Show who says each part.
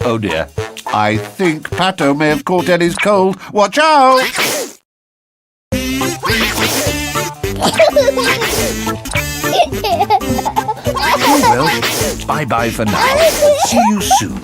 Speaker 1: Oh dear. I think Pato may have caught Elly's cold. Watch out! Oh well, bye-bye for now. See you soon.